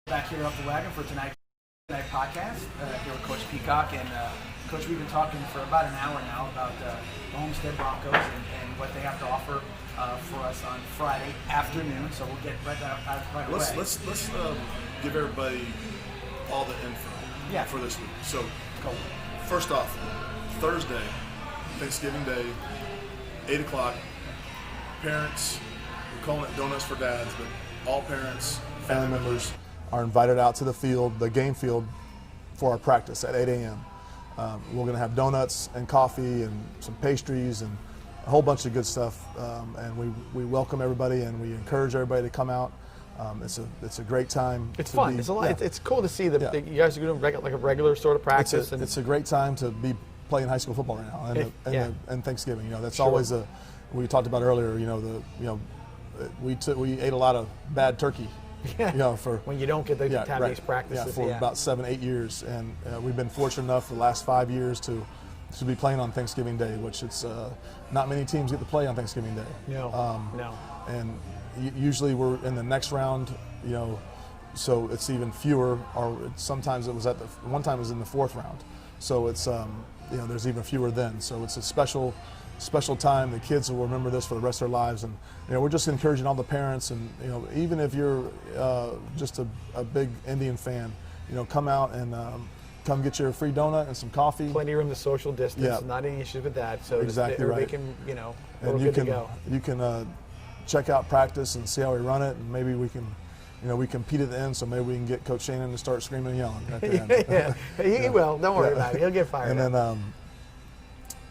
Back here off the wagon for tonight's podcast here with Coach Peacock. And Coach, we've been talking for about an hour now about the Homestead Broncos and what they have to offer for us on Friday afternoon. So we'll get right away. Let's give everybody all the info for this week. So first off, Thursday, Thanksgiving Day, 8 o'clock. Parents, we're calling it Donuts for Dads, but all parents, family members are invited out to the field, the game field, for our practice at 8 a.m. We're going to have donuts and coffee and some pastries and a whole bunch of good stuff. And we welcome everybody and we encourage everybody to come out. It's a great time. It's fun. It's a lot. It's cool to see that you guys are doing like a regular sort of practice. It's a great time to be playing high school football right now and Thanksgiving. You know, that's always we talked about earlier. We ate a lot of bad turkey. For when you don't get to have these practices. For about 7-8 years, and we've been fortunate enough the last 5 years to be playing on Thanksgiving Day, which it's not many teams get to play on Thanksgiving Day. No. And usually we're in the next round, so it's even fewer. Or sometimes it was one time it was in the fourth round, so it's there's even fewer then. So it's a special time. The kids will remember this for the rest of their lives, and we're just encouraging all the parents, and even if you're just a big Indian fan, come out and come get your free donut and some coffee. Plenty of room to social distance. Not any issues with that. So exactly right. And you can check out practice and see how we run it, and maybe we can. We compete at the end, so maybe we can get Coach Shannon to start screaming and yelling at the end. He will. Don't worry about it. He'll get fired. And then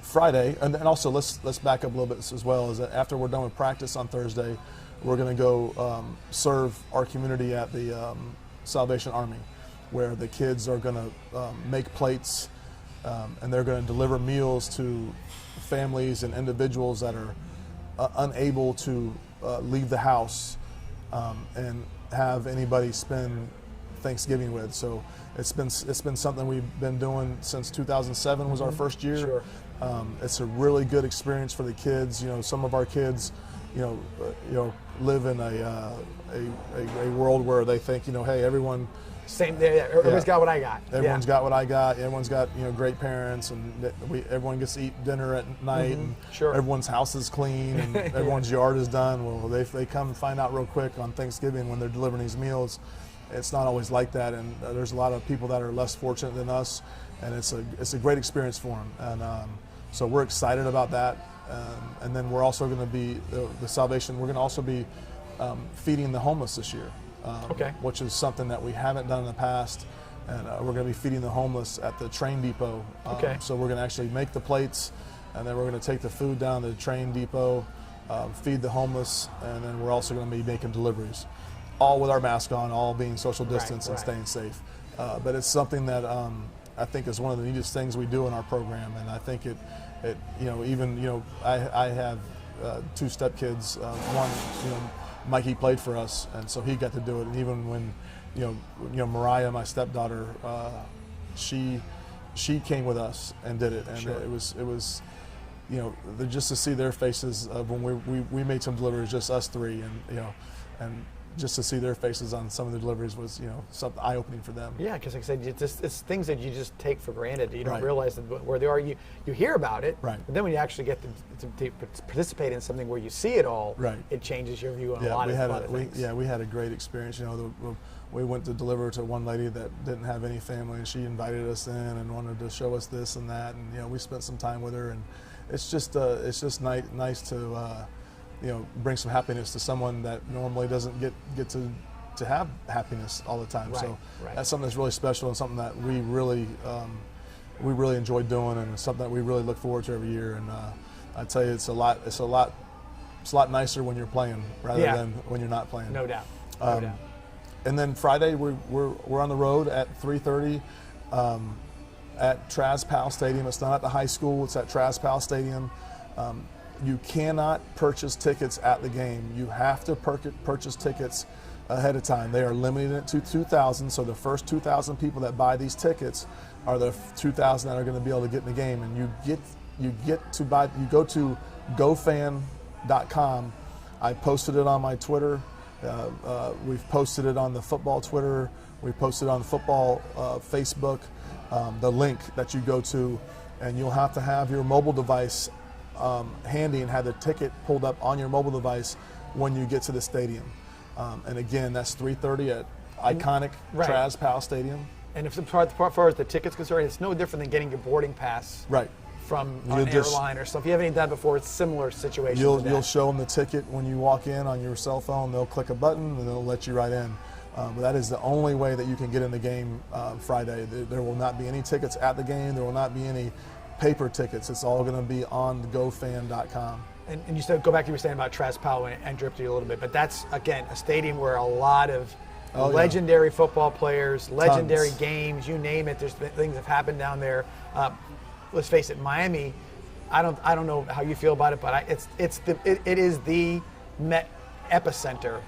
Friday, and also let's back up a little bit as well, is that after we're done with practice on Thursday, we're going to go serve our community at the Salvation Army, where the kids are going to make plates, and they're going to deliver meals to families and individuals that are unable to leave the house and have anybody spend Thanksgiving with. So it's been something we've been doing since 2007 was our first year. Sure. It's a really good experience for the kids. Some of our kids, live in a world where they think, hey, everyone. Everyone's got what I got. Everyone's got what I got. Everyone's got great parents, and everyone gets to eat dinner at night, and everyone's house is clean, and everyone's yard is done. Well, they come and find out real quick on Thanksgiving when they're delivering these meals. It's not always like that, and there's a lot of people that are less fortunate than us, and it's a great experience for them. And so we're excited about that. And then we're also going to be the Salvation. We're going to also be feeding the homeless this year. Which is something that we haven't done in the past, and we're going to be feeding the homeless at the train depot. So we're going to actually make the plates, and then we're going to take the food down to the train depot, feed the homeless, and then we're also going to be making deliveries, all with our mask on, all being social distance and staying safe. But it's something that I think is one of the neatest things we do in our program, and I think I have 2 stepkids. One, Mikey played for us, and so he got to do it. And even when, Mariah, my stepdaughter, she came with us and did it, and it was, just to see their faces of when we made some deliveries, just us 3, and just to see their faces on some of the deliveries was, something eye-opening for them. Yeah, because like I said, it's things that you just take for granted. You don't realize that where they are. You hear about it, but then when you actually get to participate in something where you see it all, it changes your view on a lot of things. We had a great experience. We went to deliver to one lady that didn't have any family, and she invited us in and wanted to show us this and that, and we spent some time with her, and it's just nice to. Bring some happiness to someone that normally doesn't get to have happiness all the time. So that's something that's really special and something that we really enjoy doing, and it's something that we really look forward to every year. And I tell you, it's a lot nicer when you're playing rather than when you're not playing. No doubt. And then Friday we're on the road at 3:30 at Traz-Powell Stadium. It's not at the high school. It's at Traz-Powell Stadium. You cannot purchase tickets at the game. You have to purchase tickets ahead of time. They are limiting it to 2,000, so the first 2,000 people that buy these tickets are the 2,000 that are going to be able to get in the game. And you go to gofan.com. I posted it on my Twitter. We've posted it on the football Twitter. We posted on football Facebook the link that you go to, and you'll have to have your mobile device handy and have the ticket pulled up on your mobile device when you get to the stadium. And again, that's 3:30 at iconic Traz Powell Stadium. And as far as the ticket's concerned, it's no different than getting your boarding pass from an airline or something. If you haven't even done it before, it's a similar situation. You'll show them the ticket when you walk in on your cell phone. They'll click a button and they'll let you right in. But that is the only way that you can get in the game Friday. There will not be any tickets at the game. There will not be any paper tickets. It's all going to be on gofan.com. And you said, go back to what you were saying about Traz Powell and interrupted you a little bit, but that's, again, a stadium where a lot of legendary football players, legendary games, you name it. There's things that have happened down there. Let's face it, Miami. I don't know how you feel about it, but it is the epicenter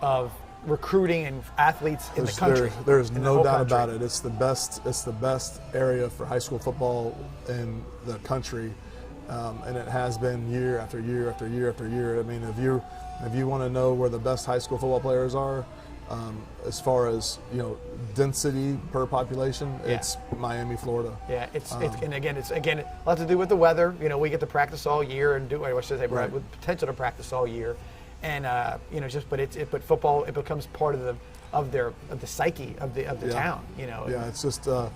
of recruiting and athletes in the country. There's no doubt about it. It's the best area for high school football in the country, and it has been year after year after year after year. I mean, if you want to know where the best high school football players are, as far as density per population, it's Miami, Florida. Yeah, it's a lot to do with the weather. We get to practice all year and with potential to practice all year, and but football, it becomes part of the psyche of the town. Yeah, it's just the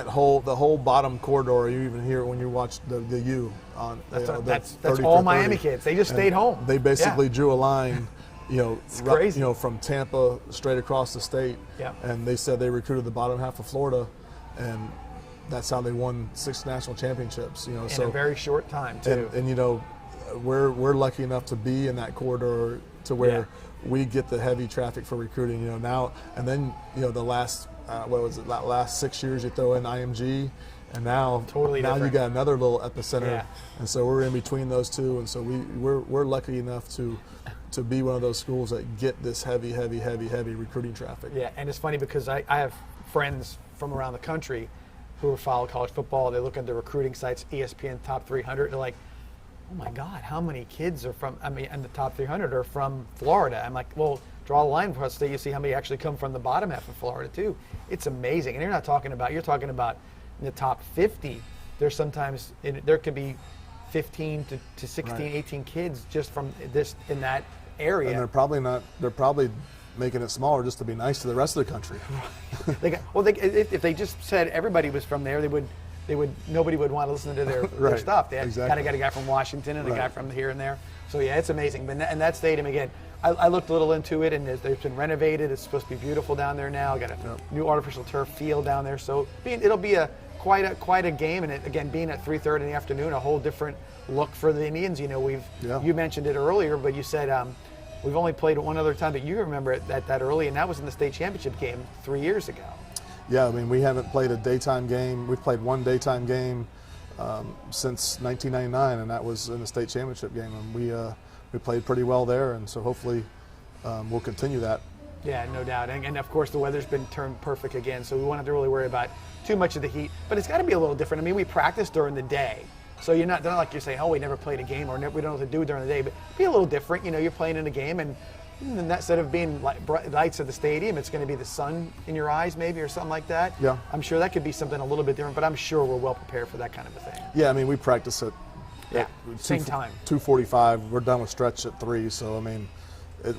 whole bottom corridor. You even hear it when you watch the U on. That's all Miami kids. They just stayed home. They basically drew a line. It's crazy. From Tampa straight across the state. Yeah. And they said they recruited the bottom half of Florida, and that's how they won 6 national championships. In a very short time too. And we're lucky enough to be in that corridor to where we get the heavy traffic for recruiting. Now and then the last last 6 years you throw in IMG. And now you got another little epicenter, and so we're in between those two, and so we're lucky enough to be one of those schools that get this heavy recruiting traffic. Yeah, and it's funny because I have friends from around the country who follow college football. They look at the recruiting sites, ESPN Top 300. They're like, oh my God, how many kids are from? And the top 300 are from Florida. I'm like, well, draw a line for us so you see how many actually come from the bottom half of Florida too. It's amazing, and you're talking about in the top 50, there's sometimes there could be 15 to 16, 18 kids just from this in that area. And they're probably making it smaller just to be nice to the rest of the country. If they just said everybody was from there, nobody would want to listen to their stuff. They kind of got a guy from Washington and a guy from here and there. So yeah, it's amazing. But and that stadium again, I looked a little into it, and it's been renovated. It's supposed to be beautiful down there now. Got a new artificial turf field down there, so it'll be quite a game. And again, being at 3:30 in the afternoon, a whole different look for the Indians. You mentioned it earlier, but you said we've only played one other time that you remember it that early, and that was in the state championship game 3 years ago. Yeah, I mean, we haven't played a daytime game. We've played one daytime game since 1999, and that was in the state championship game. And we played pretty well there, and so hopefully we'll continue that. Yeah, no doubt. And of course, the weather's been turned perfect again, so we won't have to really worry about too much of the heat. But it's got to be a little different. I mean, we practice during the day, so they're not like you're saying, oh, we never played a game or we don't know what to do during the day. But be a little different. You're playing in a game, and instead of being bright lights at the stadium, it's going to be the sun in your eyes maybe or something like that. Yeah. I'm sure that could be something a little bit different, but I'm sure we're well prepared for that kind of a thing. Yeah, I mean, we practice at same time. 2:45. We're done with stretch at 3, so I mean,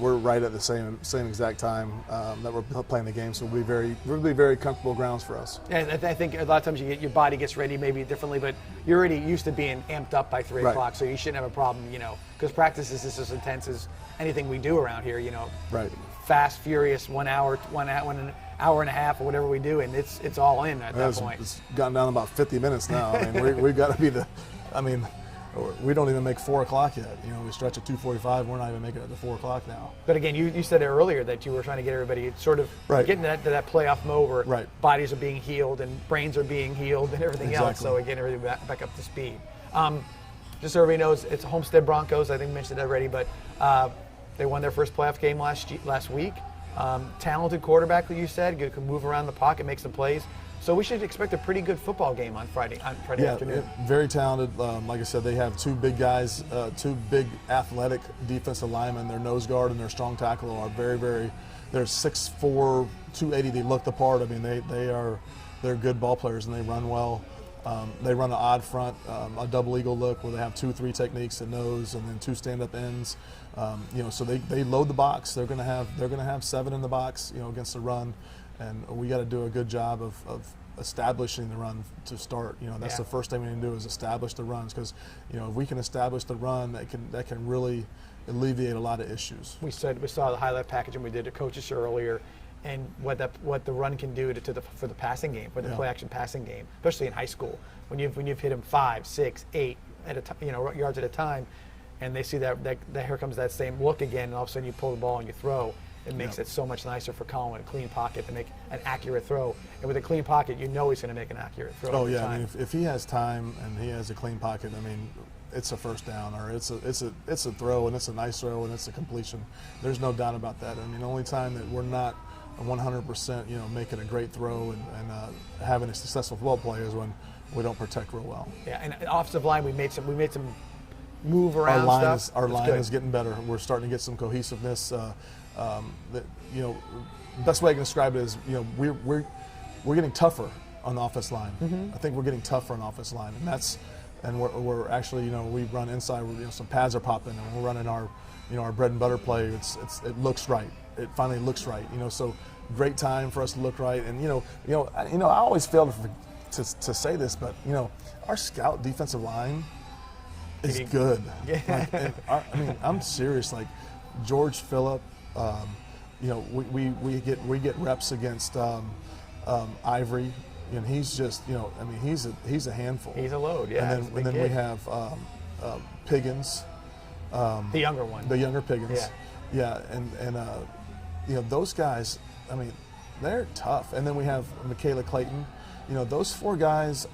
we're right at the same exact time that we're playing the game, so it'll be very comfortable grounds for us. And I think a lot of times your body gets ready maybe differently, but you're already used to being amped up by 3 o'clock, so you shouldn't have a problem, because practice is just as intense as anything we do around here, Right. Fast, furious, 1 hour, an hour and a half, or whatever we do, and it's all in at that point. It's gotten down to about 50 minutes now. I mean, we've got to be we don't even make 4 o'clock yet. We stretch at 2:45. We're not even making it to 4 o'clock now. But again, you said it earlier that you were trying to get everybody sort of getting to that playoff mode where bodies are being healed and brains are being healed and everything else. So again, everything back up to speed. Just so everybody knows, it's Homestead Broncos. I think I mentioned it already, but they won their first playoff game last week. Talented quarterback, like you said, can move around the pocket, make some plays. So we should expect a pretty good football game on Friday afternoon. Very talented. Like I said, they have 2 big guys, 2 big athletic defensive linemen. Their nose guard and their strong tackle are very, very they're 6'4", 280. They look the part. I mean, they're good ball players and they run well. They run an odd front, a double eagle look where they have 2-3 techniques at nose and then 2 stand-up ends. So they load the box. They're going to have 7 in the box, against the run, and we got to do a good job of establishing the run to start. That's the first thing we need to do is establish the runs, because if we can establish the run, that can really alleviate a lot of issues. We saw the highlight package and we did a coaches show earlier, and what the run can do for the passing game, for the play action passing game, especially in high school when you've hit them 5, 6, 8 at a time, yards at a time, and they see that here comes that same look again, and all of a sudden you pull the ball and you throw. It makes it so much nicer for Colin with a clean pocket to make an accurate throw. And with a clean pocket, he's going to make an accurate throw. Oh yeah, I mean, if he has time and he has a clean pocket, I mean, it's a first down, or it's a throw, and it's a nice throw, and it's a completion. There's no doubt about that. I mean, the only time that we're not 100%, making a great throw and having a successful football play is when we don't protect real well. Yeah, and offensive line, we made some move around Our line is getting better. We're starting to get some cohesiveness. Best way I can describe it is, we're getting tougher on the offense line. Mm-hmm. I think we're getting tougher on the offense line, and we're actually, we run inside. Some pads are popping, and we're running our bread and butter play. It looks right. It finally looks right. So great time for us to look right. And I always fail to say this, but our scout defensive line is good. Yeah. I'm serious. Like George Phillip. We get reps against Ivory, and he's just he's a handful. He's a load, yeah. And then we have Piggins, the younger one, the younger Piggins, and those guys. I mean, they're tough. And then we have Michaela Clayton. Those 4 guys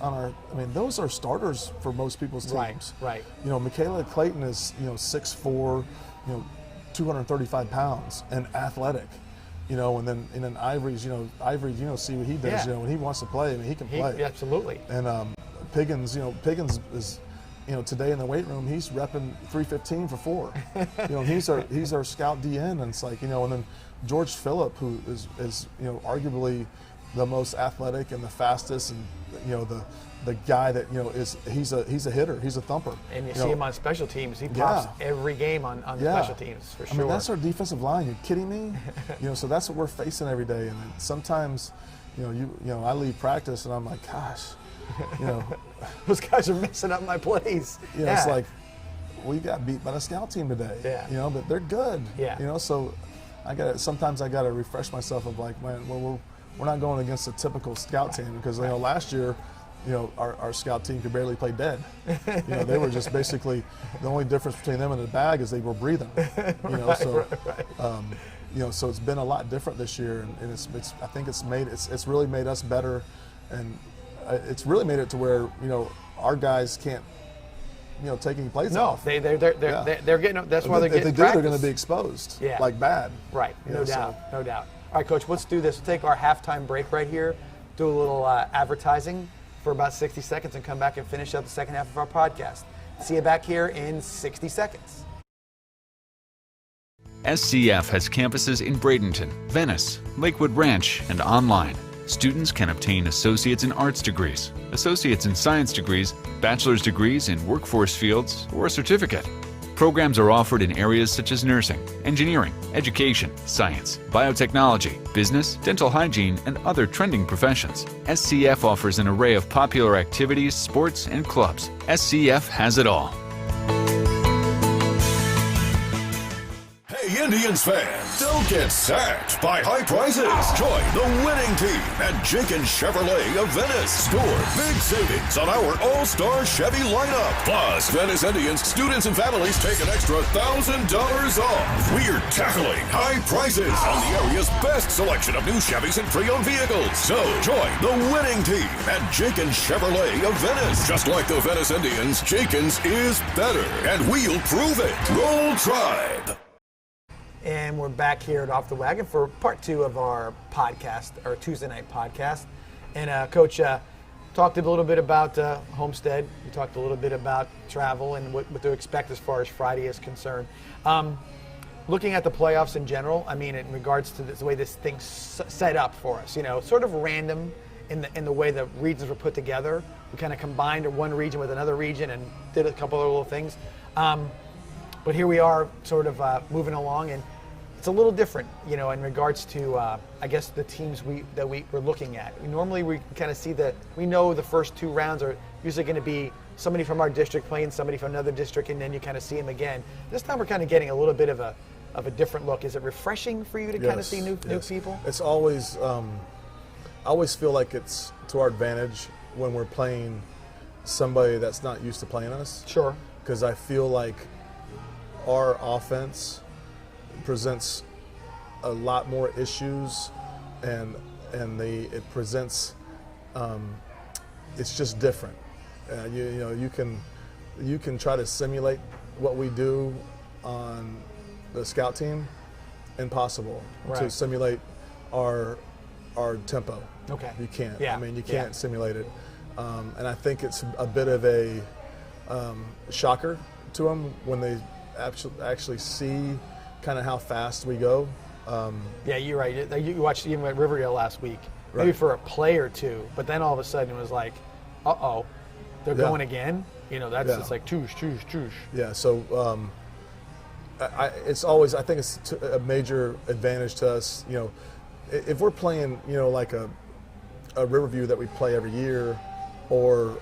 those are starters for most people's teams. Right. Michaela Clayton is 6'4", 235 pounds and athletic, and then Ivory's, see what he does, when he wants to play, he can play. Absolutely. And Piggins, Piggins is, today in the weight room, he's repping 315 for 4. He's our scout DN, and it's like, and then George Phillip, who is arguably the most athletic and the fastest, and the guy that he's a hitter, he's a thumper. And you see him on special teams. He pops every game on special teams for sure. I mean, that's our defensive line. You're kidding me? So that's what we're facing every day. And sometimes, I leave practice and I'm like, gosh, those guys are messing up my plays. It's like we got beat by the scout team today. Yeah. But they're good. Yeah. So sometimes I got to refresh myself of like, man, we're not going against a typical scout team, because last year. Our scout team could barely play dead. They were just basically, the only difference between them and the bag is they were breathing. So it's been a lot different this year, and I think it's really made us better, and it's really made it to where our guys can't take any plays off. They're getting. That's why they're getting. If they do, they're going to be exposed. Like bad. Right. No doubt. All right, Coach. Let's do this. We'll take our halftime break right here. Do a little advertising for about 60 seconds and come back and finish up the second half of our podcast. See you back here in 60 seconds. SCF has campuses in Bradenton, Venice, Lakewood Ranch, and online. Students can obtain associates in arts degrees, associates in science degrees, bachelor's degrees in workforce fields, or a certificate. Programs are offered in areas such as nursing, engineering, education, science, biotechnology, business, dental hygiene, and other trending professions. SCF offers an array of popular activities, sports, and clubs. SCF has it all. Hey, Indians fans, don't get sacked by high prices. Join the winning team at Jenkins Chevrolet of Venice. Score big savings on our all-star Chevy lineup. Plus, Venice Indians students and families take an extra $1,000 off. We're tackling high prices on the area's best selection of new Chevys and pre-owned vehicles. So, join the winning team at Jenkins Chevrolet of Venice. Just like the Venice Indians, Jenkins is better, and we'll prove it. Roll Tribe. And we're back here at Off the Wagon for part 2 of our podcast, our Tuesday night podcast. And Coach talked a little bit about Homestead. We talked a little bit about travel and what to expect as far as Friday is concerned. looking at the playoffs in general, I mean, in regards to the way this thing's set up for us, sort of random in the way the regions were put together. We kind of combined one region with another region and did a couple of little things. But here we are sort of moving along, and it's a little different, in regards to, I guess, the teams that we're looking at. Normally we kind of see we know the first 2 rounds are usually going to be somebody from our district playing somebody from another district, and then you kind of see them again. This time we're kind of getting a little bit of a different look. Is it refreshing for you to kind of see new people? It's always, I always feel like it's to our advantage when we're playing somebody that's not used to playing us. Sure. Because I feel like our offense presents a lot more issues, and it presents, it's just different. You can try to simulate what we do on the scout team. Impossible to simulate our tempo. Okay. You can't. Yeah. I mean, you can't simulate it, and I think it's a bit of a shocker to them when they actually see kind of how fast we go. Yeah, you're right. You watched even at Riverdale last week, maybe for a play or two, but then all of a sudden it was like, uh-oh, they're going again. It's like toosh. Yeah, so it's always, I think it's a major advantage to us. If we're playing, like a Riverview that we play every year, or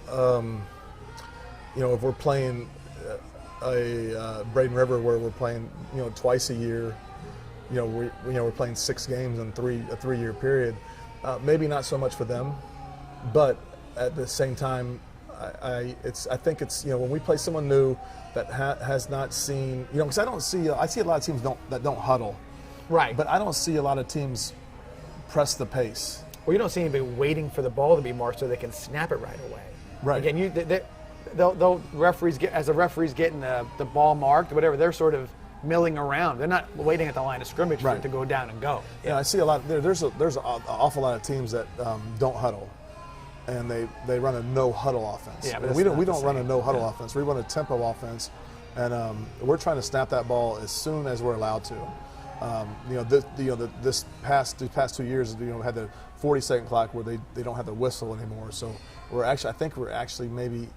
if we're playing a Braden River where we're playing, twice a year, we're playing 6 games in a 3-year period. Maybe not so much for them, but at the same time, I think it's when we play someone new that has not seen, because I see a lot of teams that don't huddle, right? But I don't see a lot of teams press the pace. Well, you don't see anybody waiting for the ball to be marked so they can snap it right away. Right. Again, they'll referees as the referee's getting the ball marked, whatever, they're sort of milling around. They're not waiting at the line of scrimmage for it to go down and go. Yeah, I see a lot. There's an awful lot of teams that don't huddle, and they run a no huddle offense. Yeah, but we don't run a no huddle offense. We run a tempo offense, and we're trying to snap that ball as soon as we're allowed to. These past 2 years, had the 40-second clock where they don't have the whistle anymore. So I think we're actually maybe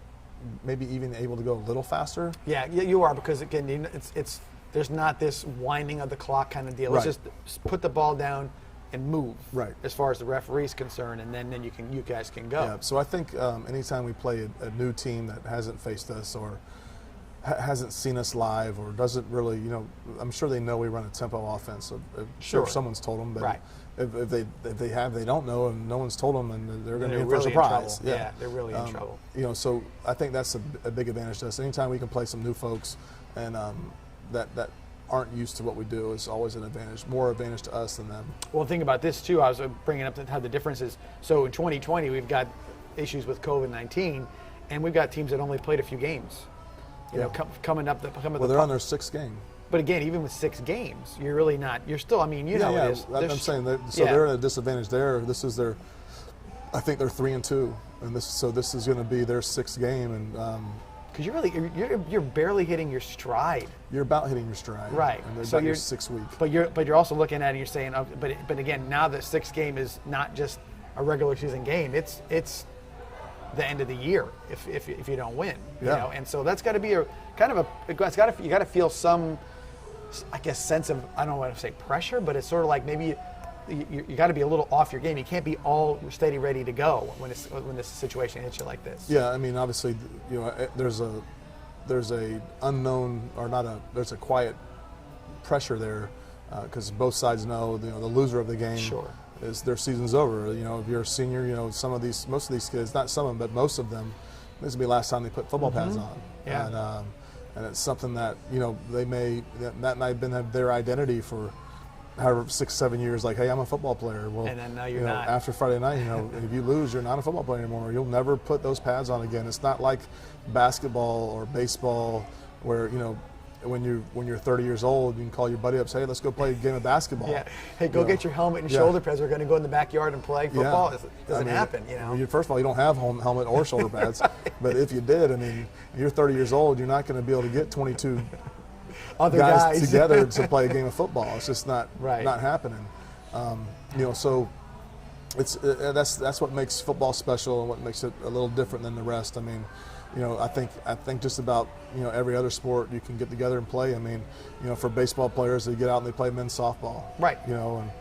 even able to go a little faster. Yeah, you are, because again, it's there's not this winding of the clock kind of deal. Right. It's just put the ball down and move. Right. As far as the referee's concerned, and then you guys can go. Yeah. So I think anytime we play a new team that hasn't faced us or hasn't seen us live or doesn't really, I'm sure they know we run a tempo offense. Sure. If someone's told them, but right. if they don't know, and no one's told them, and they're going to be in for a really surprise. Yeah, they're really in trouble. So I think that's a big advantage to us. Anytime we can play some new folks and that aren't used to what we do is always an advantage, more advantage to us than them. Well, think about this too. I was bringing up how the difference is. So in 2020, we've got issues with COVID-19, and we've got teams that only played a few games. Coming up. Well, they're on their 6th game. But again, even with 6 games, you're really not. You're still. I mean, it is. I'm saying they're at a disadvantage there. This is I think they're 3-2, and this is going to be their 6th game, and. Because you're barely hitting your stride. You're about hitting your stride, right? And so you're 6 weeks. But you're also looking at it and you're saying, but again, now the 6th game is not just a regular season game. It's the end of the year if you don't win. Yeah. And so that's got to be you got to feel some, I guess, sense of, I don't want to say pressure, but it's sort of like maybe you got to be a little off your game. You can't be all steady, ready to go when this situation hits you like this. Yeah, I mean, obviously, there's a unknown, or not a, there's a quiet pressure there, because both sides know, the loser of the game is their season's over. If you're a senior, most of these kids, not some of them, but most of them, this will be the last time they put football pads on. Yeah. And it's something that that might have been their identity for however 6-7 years, like, hey, I'm a football player. Well, and then now you're not. After Friday night, if you lose, you're not a football player anymore. You'll never put those pads on again. It's not like basketball or baseball where when you're 30 years old, you can call your buddy up, say, hey, let's go play a game of basketball. Yeah. Hey, go get your helmet and shoulder pads. We're going to go in the backyard and play football. Yeah. It doesn't happen. First of all, you don't have helmet or shoulder pads. But if you did, you're 30 years old, you're not going to be able to get 22 guys together to play a game of football. It's just not happening. So it's that's what makes football special and what makes it a little different than the rest. I mean, I think just about every other sport you can get together and play. I mean, for baseball players, they get out and they play men's softball. Right. And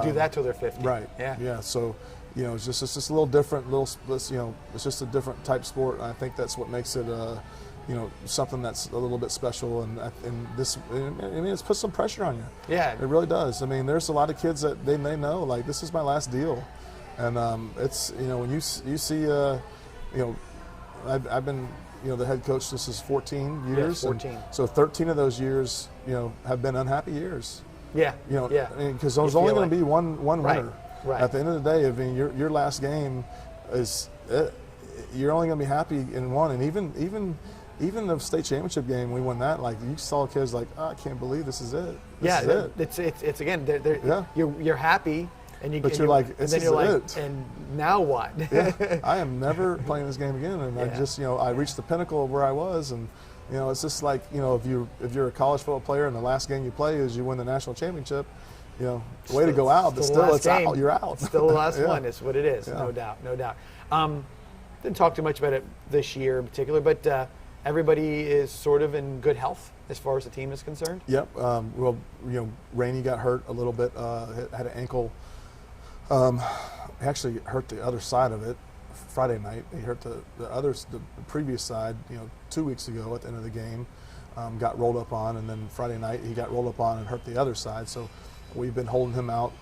do that till they're 50. Right. Yeah. Yeah. So, it's just a little different. It's just a different type sport. And I think that's what makes it, something that's a little bit special. And this, it's put some pressure on you. Yeah. It really does. I mean, there's a lot of kids that they know, like, this is my last deal, and it's when you see I've been the head coach. This is 14 years. Yeah, 14. So 13 of those years have been unhappy years. Yeah. Because there's only going to be one winner. Right. At the end of the day, I mean, your last game is you're only going to be happy in one, and even the state championship game, we won that. Like, you saw kids like, I can't believe this is it. This is it. It's again, you're happy, and you're like, this is it. And now what? Yeah, I am never playing this game again. And I just, I reached the pinnacle of where I was, and it's just like, if you're a college football player and the last game you play is you win the national championship, way to go out, but still it's out. You're out. Still the last one is what it is. Yeah. No doubt. Didn't talk too much about it this year in particular, but everybody is sort of in good health as far as the team is concerned. Yep. Rainey got hurt a little bit. Had an ankle. Actually hurt the other side of it Friday night. He hurt the previous side, 2 weeks ago at the end of the game. Got rolled up on, and then Friday night he got rolled up on and hurt the other side. So we've been holding him out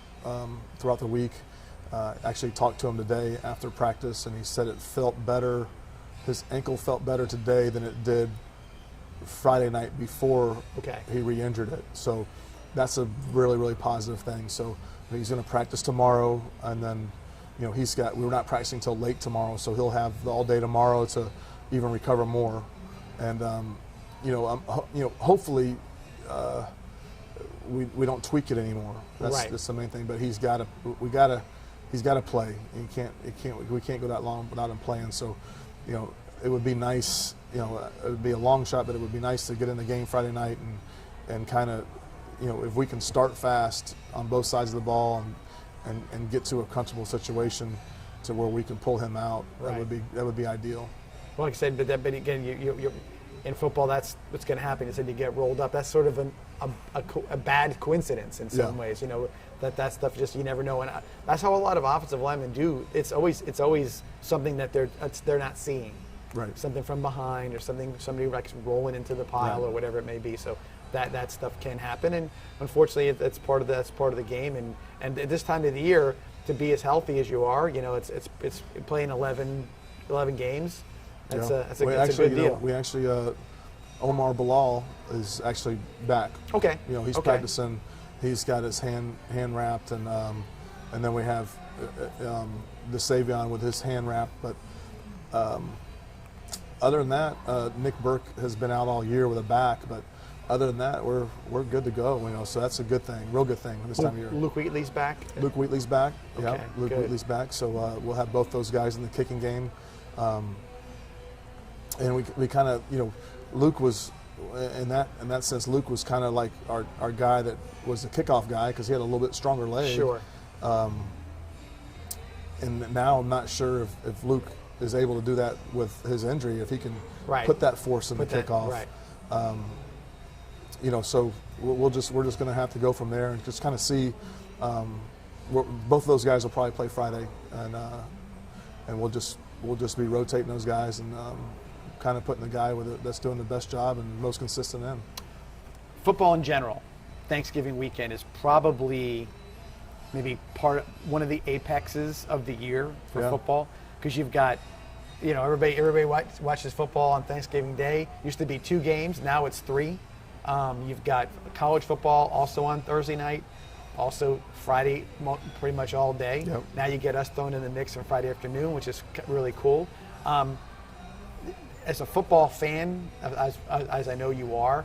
throughout the week. Actually talked to him today after practice, and he said it felt better. His ankle felt better today than it did Friday night before he re-injured it. So that's a really, really positive thing. So he's going to practice tomorrow, and then we're not practicing until late tomorrow, so he'll have all day tomorrow to even recover more. And hopefully we don't tweak it anymore. That's the main thing. But he's got to play. We can't go that long without him playing. So it would be nice. It would be a long shot, but it would be nice to get in the game Friday night and kind of if we can start fast on both sides of the ball and get to a comfortable situation to where we can pull him out, that would be ideal. Well, like I said, but again, you're in football, that's what's going to happen. You said you get rolled up. That's sort of a bad coincidence in some ways. That stuff just you never know, and that's how a lot of offensive linemen do. It's always something that they're not seeing. Right. Something from behind, or somebody like rolling into the pile, or whatever it may be. So that stuff can happen, and unfortunately, that's part of the game. And at this time of the year, to be as healthy as you are, it's playing 11 games. That's a good deal. We actually Omar Bilal is actually back. Okay. He's practicing. He's got his hand wrapped, and then we have the Savion with his hand wrapped. But other than that, Nick Burke has been out all year with a back. But other than that, we're good to go. So that's a good thing, real good thing this time of year. Luke Wheatley's back. Luke Wheatley's back. Okay, yeah, Luke Wheatley's back. So we'll have both those guys in the kicking game. And we kind of, Luke was, in that sense, Luke was kind of like our guy that was the kickoff guy because he had a little bit stronger leg. Sure. And now I'm not sure if Luke is able to do that with his injury, if he can put that force in the kickoff. Right. So we're just going to have to go from there and just kind of see. Both of those guys will probably play Friday, and we'll just be rotating those guys and kind of putting the guy that's doing the best job and most consistent in. Football in general, Thanksgiving weekend is probably maybe one of the apexes of the year for football, because you've got, everybody watches football on Thanksgiving Day. Used to be 2 games, now it's 3. You've got college football also on Thursday night, also Friday pretty much all day. Yep. Now you get us thrown in the mix on Friday afternoon, which is really cool. As a football fan, as I know you are,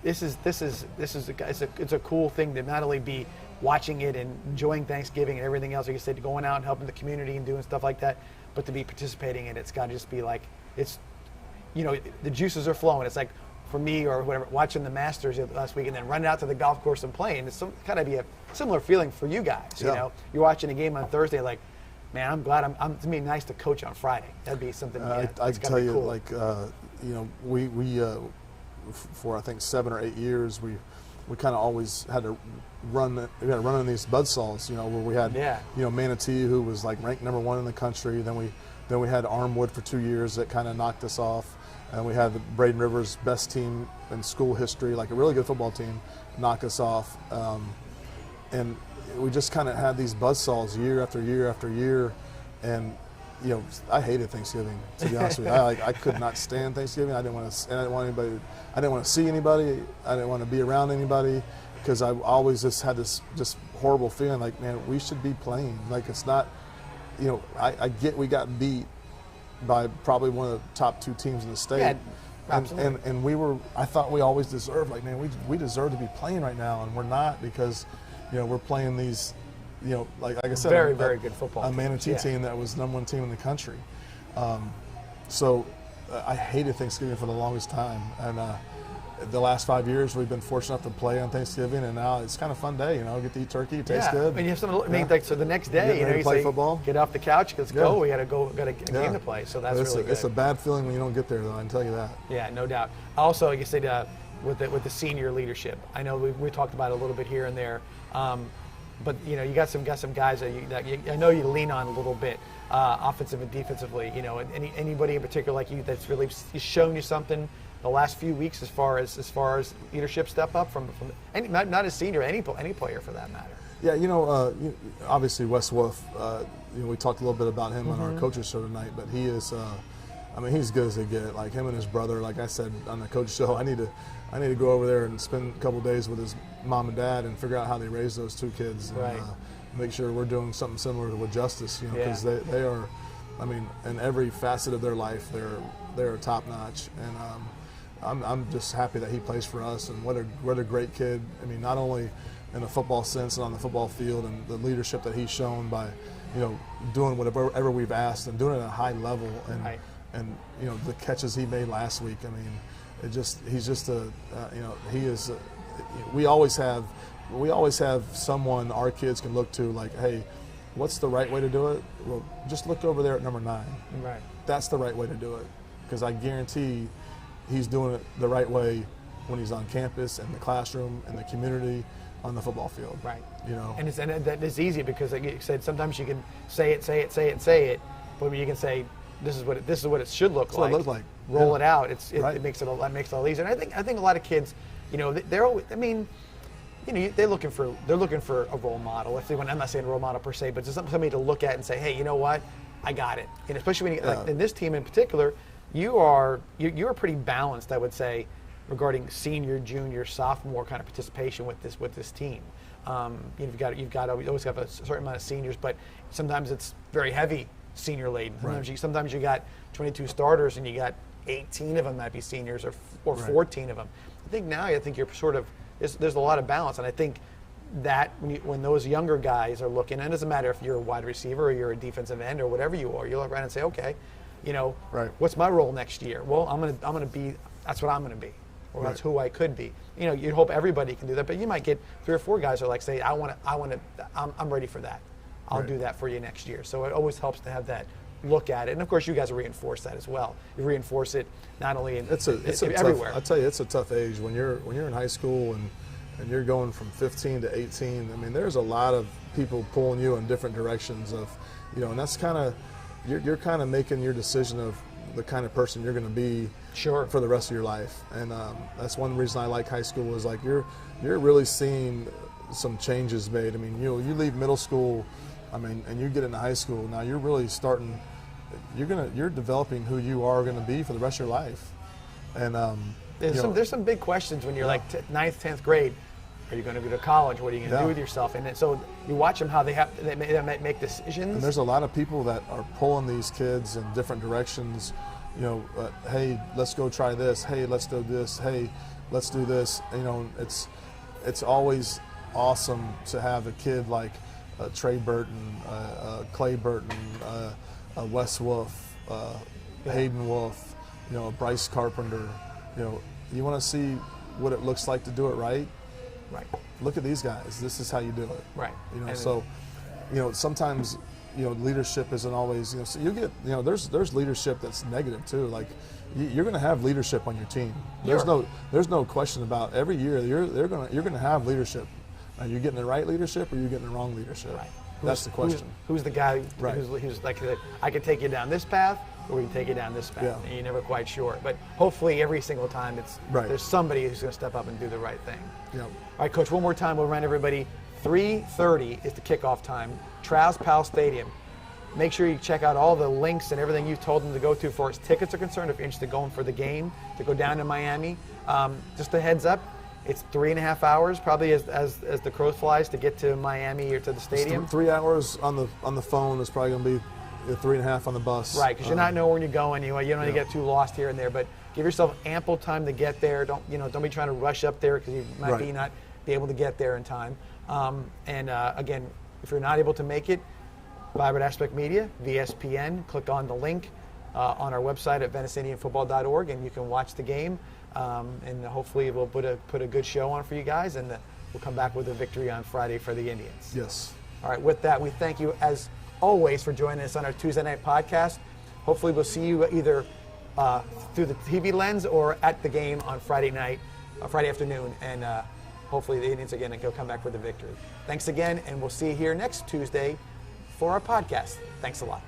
it's a cool thing to not only be watching it and enjoying Thanksgiving and everything else, like you said, going out and helping the community and doing stuff like that, but to be participating in it, it's got to just be like, it's, the juices are flowing. It's like for me or whatever, watching the Masters last week and then running out to the golf course and playing, it's kind of be a similar feeling for you guys. You know, you're watching a game on Thursday, like, man, I'm glad it's gonna be nice to coach on Friday. That'd be something. I can tell you, cool. Like, you know, we for I think 7 or 8 years, we kind of always had to run in these buzzsaws. You know, where we had you know, Manatee, who was like ranked #1 in the country. Then we had Armwood for 2 years that kind of knocked us off. And we had the Braden Rivers' best team in school history, like a really good football team, knock us off. And we just kind of had these buzzsaws year after year after year. And, you know, I hated Thanksgiving, to be honest with you. I could not stand Thanksgiving. I didn't want to see anybody. I didn't want to be around anybody, because I always just had this just horrible feeling like, man, we should be playing. Like, it's not, you know, I get we got beat by probably one of the top 2 teams in the state. Yeah, absolutely. And I thought we always deserved, like, man, we deserve to be playing right now, and we're not, because, you know, we're playing these, you know, like I said, very good football. A Manatee team that was #1 team in the country. So I hated Thanksgiving for the longest time, and the last 5 years we've been fortunate enough to play on Thanksgiving, and now it's kind of a fun day. You know, get to eat turkey, it tastes good. And you have something. I mean, like, so the next day, you know, you play say, football. Get off the couch, let's go. We got a game to play. So that's really good. It's a bad feeling when you don't get there, though. I can tell you that. Yeah, no doubt. Also, like you said, with the senior leadership, I know we talked about it a little bit here and there. But you know, you got some guys that I know you lean on a little bit, offensive and defensively. You know, anybody in particular like you that's really shown you something the last few weeks as far as leadership step up from not a senior, any player for that matter. Yeah, you know, obviously Wes Wolf. You know, we talked a little bit about him on our coaches show tonight, but he is. I mean, he's good as they get. Like him and his brother. Like I said on the coach show, I need to go over there and spend a couple days with his mom and dad and figure out how they raise those 2 kids. And, right. Make sure we're doing something similar with Justice. You know, because they are. I mean, in every facet of their life, they're top notch. And I'm just happy that he plays for us. And what a great kid. I mean, not only in a football sense and on the football field, and the leadership that he's shown by, you know, doing whatever we've asked and doing it at a high level. And right. And you know, the catches he made last week. I mean, he's just a you know, he is. We always have someone our kids can look to, like, hey, what's the right way to do it? Well, just look over there at number 9. Right. That's the right way to do it, because I guarantee he's doing it the right way when he's on campus, in the classroom, in the community, on the football field. Right. You know. And that is easy, because like you said, sometimes you can say it, but you can say, this is what it should look like. What it looks like. Roll it out. Right. It makes it a lot easier. And I think a lot of kids, you know, they're always, I mean, you know, they're looking for a role model. I'm not saying a role model per se, but just somebody to look at and say, hey, you know what, I got it. And especially when like in this team in particular, you're pretty balanced, I would say, regarding senior, junior, sophomore kind of participation with this team. You always have a certain amount of seniors, but sometimes it's very heavy senior laden. Sometimes you got 22 starters and you got 18 of them might be seniors, or 14 of them. I think you're sort of, there's a lot of balance, and I think that when those younger guys are looking, and it doesn't matter if you're a wide receiver or you're a defensive end or whatever you are, you'll look around and say, okay, you know, what's my role next year? Well, I'm gonna be, that's what I'm gonna be, or that's who I could be. You know, you'd hope everybody can do that, but you might get 3 or 4 guys who are like, say, I'm ready for that. I'll do that for you next year. So it always helps to have that look at it, and of course you guys reinforce that as well. You reinforce it not only it's everywhere. I'll tell you, it's a tough age when you're in high school and you're going from 15 to 18. I mean, there's a lot of people pulling you in different directions of, you know, and that's kind of, you're kind of making your decision of the kind of person you're going to be for the rest of your life. And that's one reason I like high school, is like you're really seeing some changes made. I mean, you leave middle school, I mean, and you get into high school, now you're really starting, you're developing who you are going to be for the rest of your life. And there's some big questions when you're like 9th, 10th grade. Are you going to go to college? What are you going to do with yourself? And so you watch them, how they make decisions. And there's a lot of people that are pulling these kids in different directions. You know, hey, let's go try this. Hey, let's do this. Hey, let's do this. You know, it's always awesome to have a kid like Trey Burton, Clay Burton, Wes Wolf, Hayden Wolf, you know, Bryce Carpenter, you know, You want to see what it looks like to do it right. Right. Look at these guys. This is how you do it. Right. You know, so, you know, sometimes, you know, leadership isn't always, you know, so you get, you know, there's leadership that's negative too. Like, you're going to have leadership on your team. There's no question about every year you're going to have leadership. Are you getting the right leadership or are you getting the wrong leadership? Right. That's the question. Who's the guy who's like, I can take you down this path or we can take you down this path. Yeah. And you're never quite sure. But hopefully every single time there's somebody who's going to step up and do the right thing. Yep. All right, Coach, one more time we'll remind everybody, 3:30 is the kickoff time, Travis-Powell Stadium. Make sure you check out all the links and everything you've told them to go to for as tickets are concerned, if you're interested in going for the game, to go down to Miami. Just a heads up, it's 3.5 hours probably as the crow flies to get to Miami or to the stadium. 3 hours on the phone is probably going to be 3.5 on the bus. Right, because you're not knowing where you're going. You don't want to get too lost here and there, but give yourself ample time to get there. Don't be trying to rush up there because you might not be able to get there in time. Again, if you're not able to make it, Vibrant Aspect Media, VSPN, click on the link on our website at VeniceIndianFootball.org, and you can watch the game. And hopefully we'll put a good show on for you guys, and we'll come back with a victory on Friday for the Indians. Yes. All right, with that, we thank you as always for joining us on our Tuesday night podcast. Hopefully we'll see you either through the TV lens or at the game on Friday afternoon, and hopefully the Indians again can come back with a victory. Thanks again, and we'll see you here next Tuesday for our podcast. Thanks a lot.